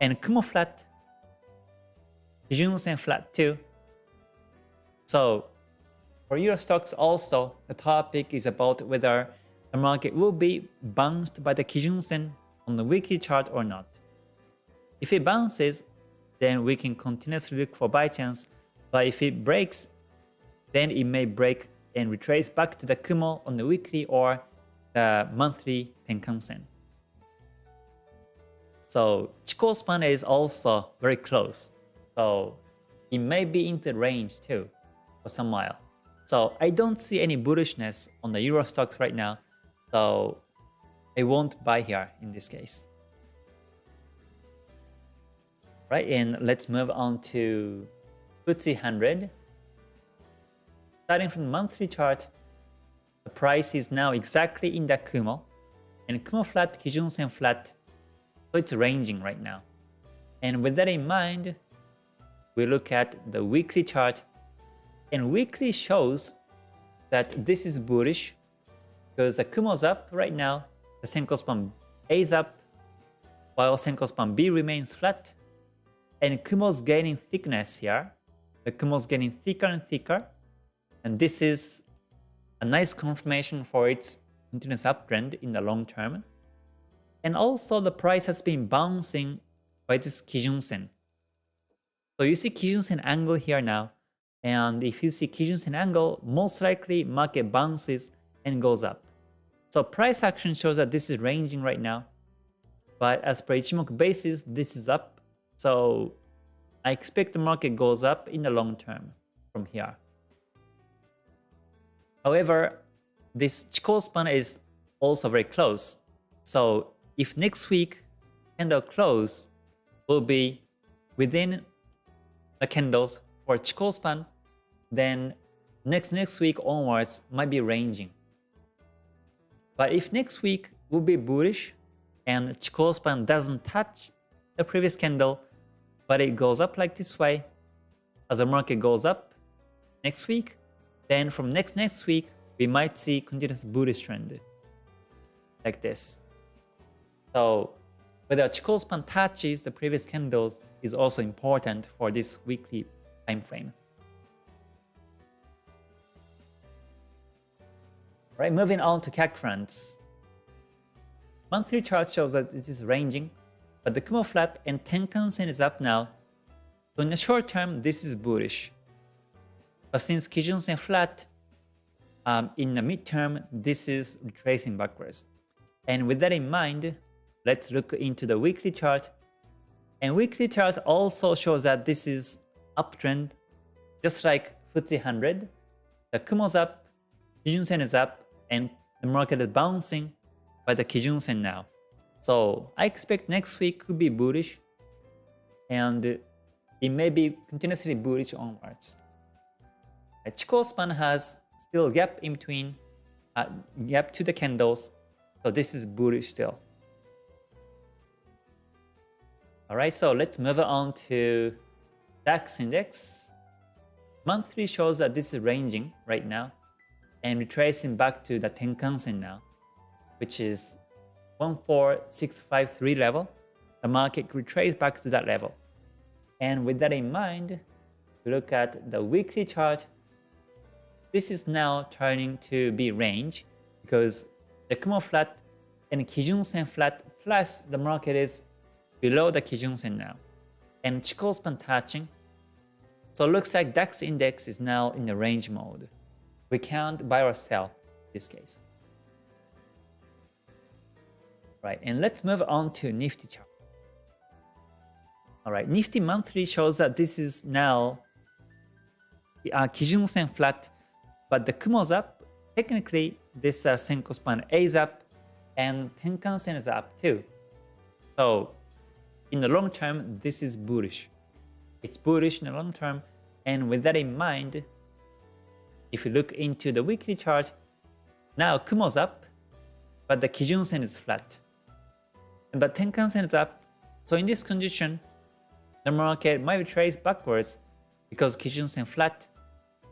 And Kumo flat, Kijun-sen flat too. So for Euro stocks also, the topic is about whether the market will be bounced by the Kijun-sen on the weekly chart or not. If it bounces, then we can continuously look for buy chance. But if it breaks, then it may break and retrace back to the Kumo on the weekly or the monthly Tenkan-sen. So Chikou span is also very close. So it may be in the range too for some while. So I don't see any bullishness on the Euro stocks right now. So I won't buy here in this case. Right, and let's move on to FTSE 100. Starting from the monthly chart, the price is now exactly in the Kumo. And Kumo flat, Kijun-sen flat. So it's ranging right now. And with that in mind, we look at the weekly chart. And weekly shows that this is bullish because the Kumo's up right now, the Senko span A is up, while Senko span B remains flat. And Kumo's gaining thickness here. The Kumo's getting thicker and thicker. And this is a nice confirmation for its continuous uptrend in the long term. And also the price has been bouncing by this Kijun-sen. So you see Kijun-sen angle here now. And if you see Kijun-sen angle, most likely market bounces and goes up. So price action shows that this is ranging right now. But as per Ichimoku basis, this is up. So I expect the market goes up in the long term from here. However, this Chikou span is also very close. So if next week candle close will be within the candles for Chikou span, then next week onwards might be ranging. But if next week will be bullish and Chikou span doesn't touch the previous candle, but it goes up like this way, as the market goes up next week, then from next week we might see continuous bullish trend like this. So whether Chikou span touches the previous candles is also important for this weekly time frame. Right, moving on to CAC fronts. Monthly chart shows that it is ranging, but the Kumo flat and Tenkan-sen is up now. So in the short term, this is bullish. But since Kijun-sen flat, in the midterm, this is retracing backwards. And with that in mind, let's look into the weekly chart. And weekly chart also shows that this is uptrend, just like FTSE 100, the Kumo's up, Kijun Sen is up, and the market is bouncing by the Kijun Sen now. So I expect next week could be bullish, and it may be continuously bullish onwards. Chikou span has still gap in between, gap to the candles, so this is bullish still. Alright, so let's move on to DAX index. Monthly shows that this is ranging right now and retracing back to the Tenkan Sen now, which is 14653 level. The market retrace back to that level. And with that in mind, we look at the weekly chart. This is now turning to be range because the Kumo flat and Kijun Sen flat plus the market is below the Kijun Sen now. And Chikou span touching. So it looks like DAX index is now in the range mode. We can't buy or sell in this case. Right, and let's move on to Nifty chart. Alright, Nifty monthly shows that this is now Kijun Sen flat, but the Kumo's up. Technically, this Senko span A is up and Tenkan Sen is up too. So in the long term, this is bullish. It's bullish in the long term, and with that in mind, if you look into the weekly chart, now Kumo's up, but the Kijun Sen is flat. But Tenkan Sen is up, so in this condition, the market might retrace backwards because Kijun Sen flat.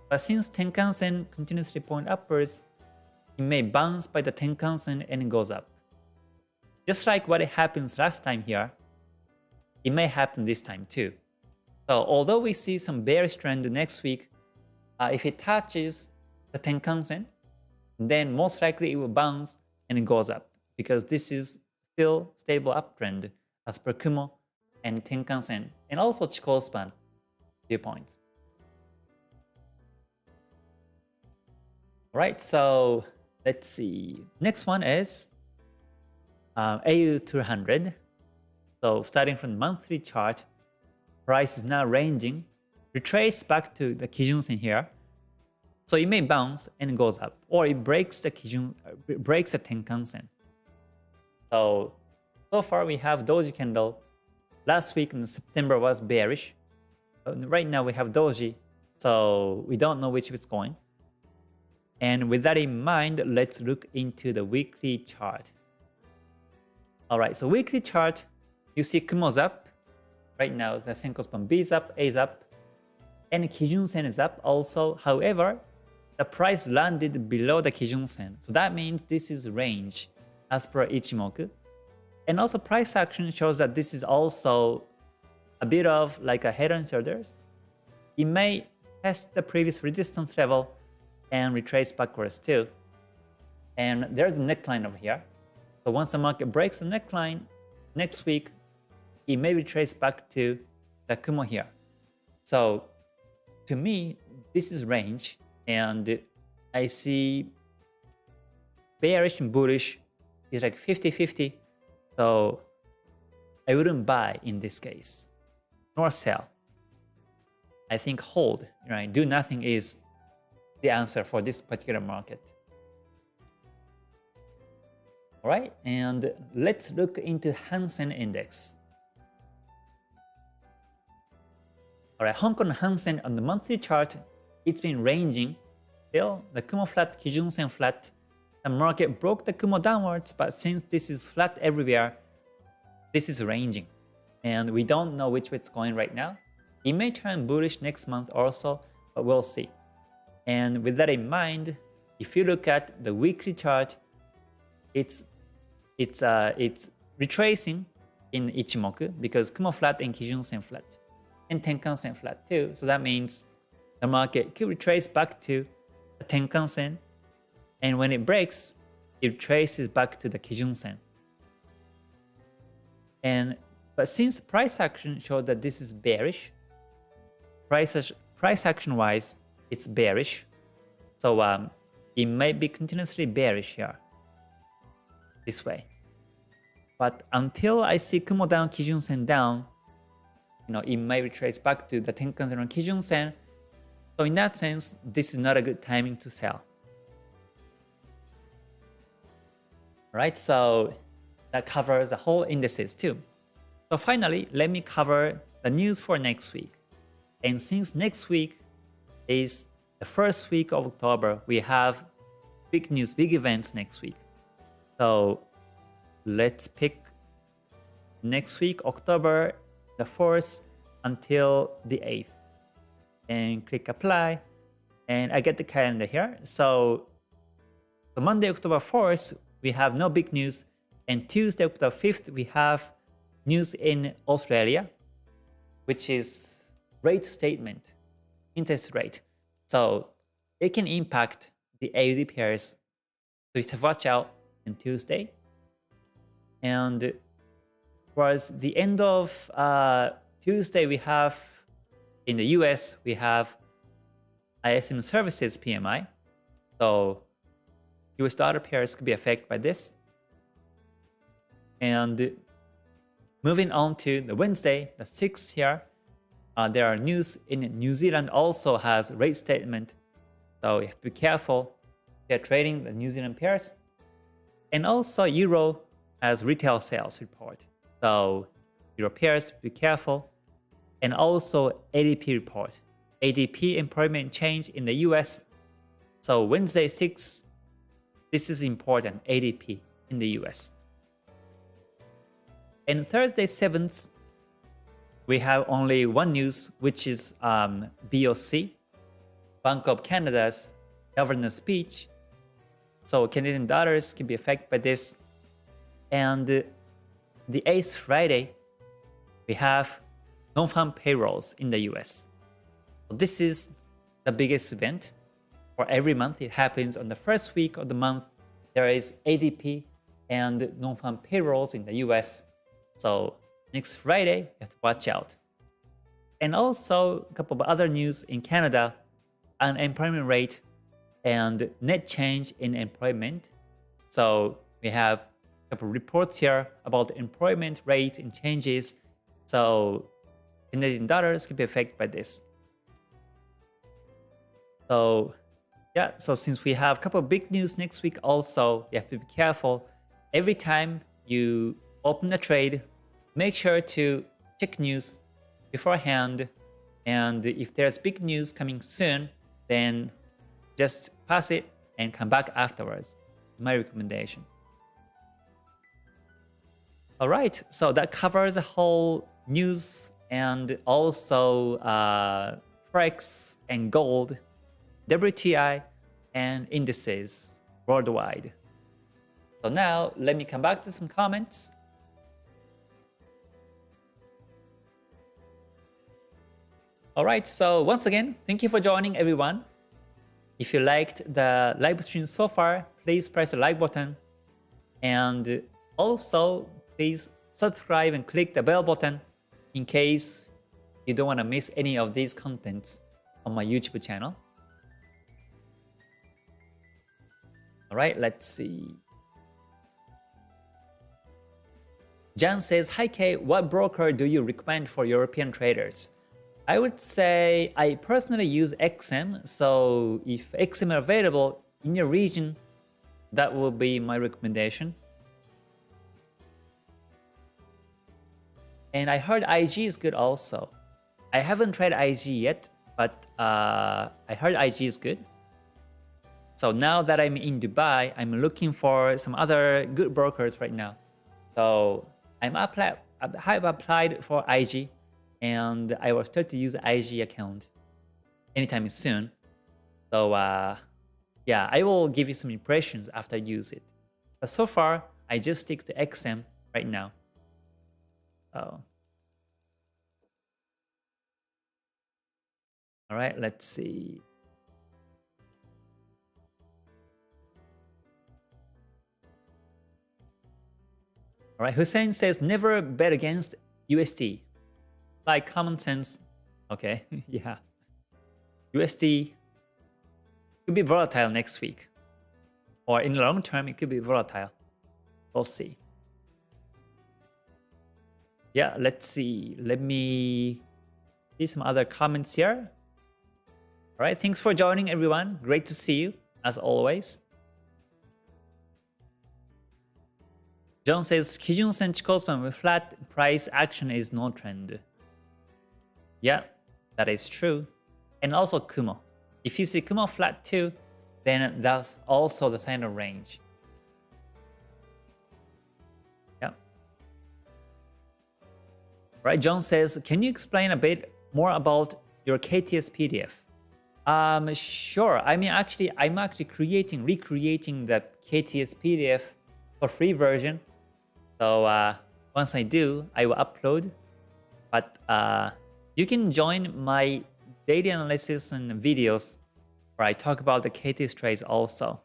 But since Tenkan Sen continuously point upwards, it may bounce by the Tenkan Sen and it goes up. Just like what happens last time here, it may happen this time too. So although we see some bearish trend next week, if it touches the Tenkan Sen, then most likely it will bounce and it goes up because this is still stable uptrend as per Kumo and Tenkan Sen and also Chikou span viewpoints. Alright, so let's see. Next one is AU200. So starting from the monthly chart, price is now ranging, retrace back to the Kijun Sen here. So it may bounce and goes up, or it breaks the Tenkan Sen. So far we have doji candle. Last week in September was bearish. Right now we have doji, so we don't know which way it's going. And with that in mind, let's look into the weekly chart. Alright, so weekly chart, you see Kumo's up. Right now, the Senko span B is up, A is up, and Kijun Sen is up also. However, the price landed below the Kijun Sen. So that means this is range as per Ichimoku. And also price action shows that this is also a bit of like a head and shoulders. It may test the previous resistance level and retrace backwards too. And there's the neckline over here. So once the market breaks the neckline, next week, it may retrace back to the Kumo here. So to me, this is range, and I see bearish and bullish is like 50-50. So I wouldn't buy in this case, nor sell. I think hold, right? Do nothing is the answer for this particular market. All right, and let's look into Hang Seng Index. Alright, Hong Kong Hang Seng on the monthly chart, it's been ranging. Still, the Kumo flat, Kijun Sen flat. The market broke the Kumo downwards, but since this is flat everywhere, this is ranging. And we don't know which way it's going right now. It may turn bullish next month also, but we'll see. And with that in mind, if you look at the weekly chart, it's retracing in Ichimoku because Kumo flat and Kijun Sen flat. And Tenkan Sen flat too. So that means the market could retrace back to the Tenkan Sen, and when it breaks, it traces back to the Kijun Sen. But since price action showed that this is bearish, price action wise, it's bearish. So it might be continuously bearish here, this way. But until I see Kumo down, Kijun Sen down, it might retrace back to the Tenkan Sen or Kijun Sen. So in that sense, this is not a good timing to sell. Alright, so that covers the whole indices too. So finally, let me cover the news for next week. And since next week is the first week of October, we have big news, big events next week. So let's pick next week, October the 4th until the 8th. And click apply. And I get the calendar here. So Monday, October 4th, we have no big news. And Tuesday, October 5th, we have news in Australia, which is rate statement, interest rate. So it can impact the AUD pairs. So you have to watch out on Tuesday. And towards the end of Tuesday, we have in the US, we have ISM services PMI. So US dollar pairs could be affected by this. And moving on to the Wednesday, the 6th here, there are news in New Zealand also has rate statement. So you have to be careful. They're trading the New Zealand pairs. And also Euro has retail sales report. So Euro pairs, be careful. And also ADP report. ADP employment change in the US. So Wednesday 6th, this is important, ADP in the US. And Thursday 7th, we have only one news, which is BOC, Bank of Canada's governor's speech. So Canadian dollars can be affected by this. And the 8th Friday, we have non-farm payrolls in the US. So this is the biggest event for every month. It happens on the first week of the month. There is ADP and non-farm payrolls in the US. So next Friday, you have to watch out. And also a couple of other news in Canada, unemployment rate and net change in employment. So we have a couple of reports here about the employment rate and changes. So Canadian dollars could be affected by this. So yeah, so since we have a couple of big news next week also, you have to be careful. Every time you open a trade, make sure to check news beforehand. And if there's big news coming soon, then just pass it and come back afterwards. It's my recommendation. All right, so that covers the whole news and also Forex and gold, WTI, and indices worldwide. So now let me come back to some comments. All right, so once again, thank you for joining everyone. If you liked the live stream so far, please press the like button. And also, please subscribe and click the bell button in case you don't want to miss any of these contents on my YouTube channel. All right, let's see. Jan says, hi Kay, what broker do you recommend for European traders? I would say I personally use XM, so if XM are available in your region, that will be my recommendation. And I heard IG is good also. I haven't tried IG yet, but I heard IG is good. So now that I'm in Dubai, I'm looking for some other good brokers right now. So I have applied for IG, and I will start to use the IG account anytime soon. So yeah, I will give you some impressions after I use it. But so far, I just stick to XM right now. Oh. All right, let's see. All right, Hussein says never bet against USD. Like common sense. Okay, yeah. USD could be volatile next week. Or in the long term, it could be volatile. We'll see. Yeah, let's see. Let me see some other comments here. All right, thanks for joining, everyone. Great to see you, as always. John says, Kijun-sen Chikou-span with flat price action is no trend. Yeah, that is true. And also Kumo. If you see Kumo flat too, then that's also the sign of range. Yeah. Right, John says, can you explain a bit more about your KTS PDF? Sure. I mean, I'm actually recreating the KTS PDF for free version. So once I do, I will upload. But you can join my daily analysis and videos where I talk about the KTS trades also.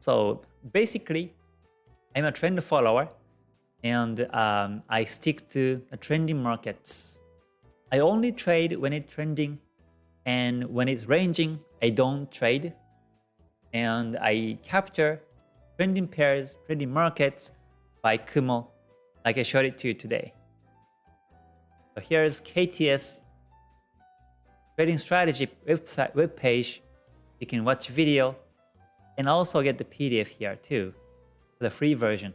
So basically, I'm a trend follower, and I stick to the trending markets. I only trade when it's trending, and when it's ranging, I don't trade. And I capture trending pairs, trending markets by Kumo, like I showed it to you today. So here's KTS trading strategy website webpage. You can watch video and also get the PDF here too, the free version.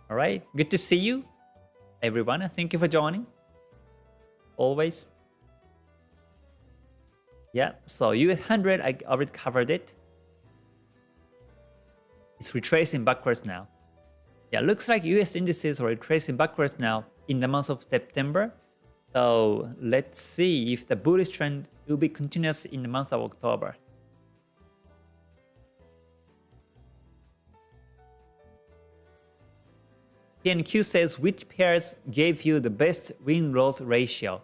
All right, good to see you, everyone. Thank you for joining. Always. Yeah, so US 100, I already covered it. It's retracing backwards now. Yeah, looks like US indices are retracing backwards now in the month of September. So let's see if the bullish trend will be continuous in the month of October. PNQ says, which pairs gave you the best win-loss ratio?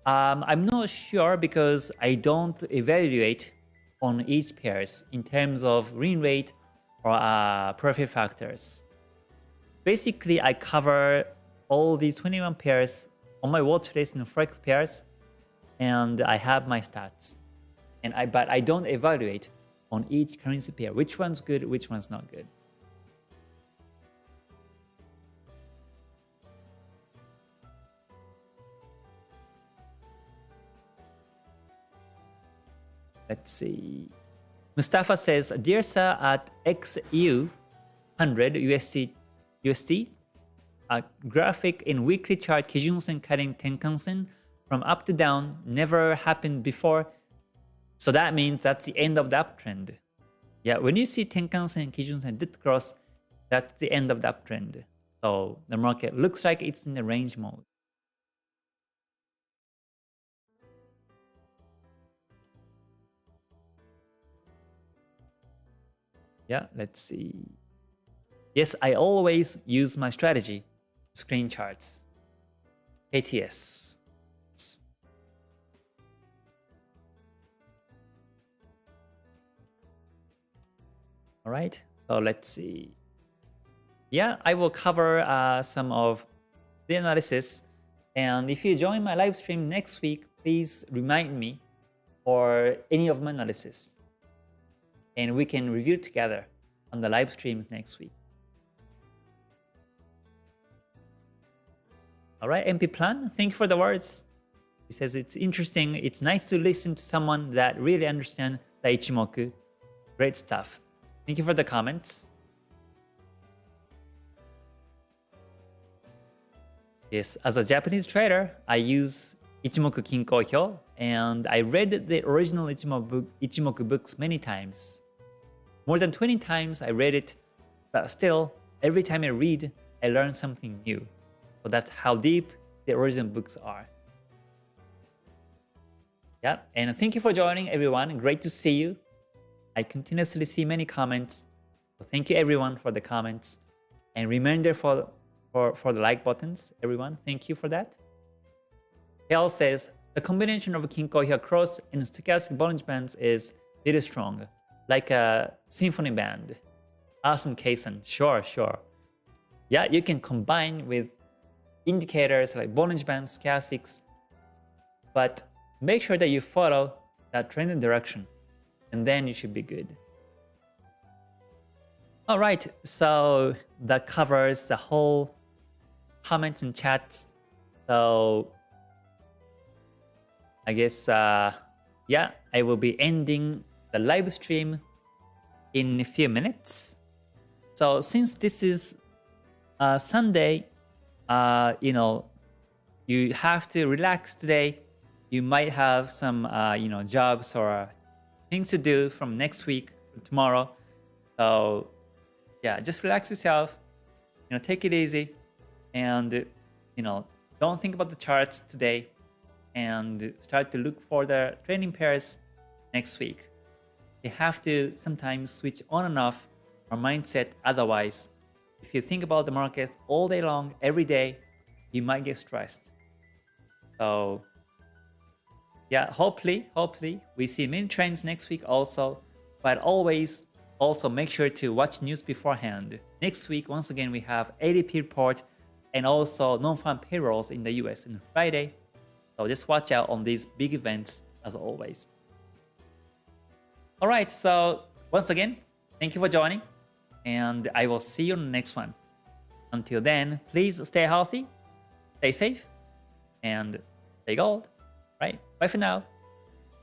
I'm not sure because I don't evaluate on each pairs in terms of win rate or profit factors. Basically, I cover all these 21 pairs on my watch list in Forex pairs, and I have my stats. But I don't evaluate on each currency pair, which one's good, which one's not good. Let's see. Mustafa says, dear sir, at XU 100 USD, a graphic in weekly chart Kijun-sen cutting Tenkan-sen from up to down never happened before. So that means that's the end of the uptrend. Yeah, when you see Tenkan-sen, Kijun-sen did cross, that's the end of the uptrend. So the market looks like it's in the range mode. Yeah, let's see. Yes, I always use my strategy, screen charts, KTS. All right, so let's see. Yeah, I will cover some of the analysis. And if you join my live stream next week, please remind me for any of my analysis. And we can review together on the live streams next week. All right, MP Plan, thank you for the words. He says it's interesting. It's nice to listen to someone that really understands the Ichimoku. Great stuff. Thank you for the comments. Yes, as a Japanese trader, I use Ichimoku Kinko Hyo, and I read the original Ichimoku books many times. More than 20 times I read it, but still, every time I read, I learn something new. So that's how deep the original books are. Yeah, and thank you for joining, everyone. Great to see you. I continuously see many comments. So thank you, everyone, for the comments. And reminder for the like buttons, everyone. Thank you for that. Hale says, the combination of Kinko Hyo cross and stochastic Bollinger Bands is very strong, like a symphony band. Awesome, Kason. Sure. Yeah, you can combine with indicators like Bollinger Bands, stochastics, but make sure that you follow that trending direction, and then you should be good. All right, so that covers the whole comments and chats. So I guess, yeah, I will be ending the live stream in a few minutes. So since this is Sunday, you know, you have to relax today. You might have some, you know, jobs or things to do from next week, from tomorrow. So yeah, just relax yourself, you know, take it easy, and, you know, don't think about the charts today, and start to look for the training pairs next week. You have to sometimes switch on and off our mindset. Otherwise, if you think about the market all day long, every day, you might get stressed. So yeah, hopefully we see many trends next week also, but always also make sure to watch news beforehand. Next week, once again, we have ADP report and also non-farm payrolls in the US on Friday. So just watch out on these big events as always. All right, so once again, thank you for joining, and I will see you on the next one. Until then, please stay healthy, stay safe, and stay gold. Right? Bye for now.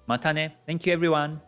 Mata ne. Thank you, everyone.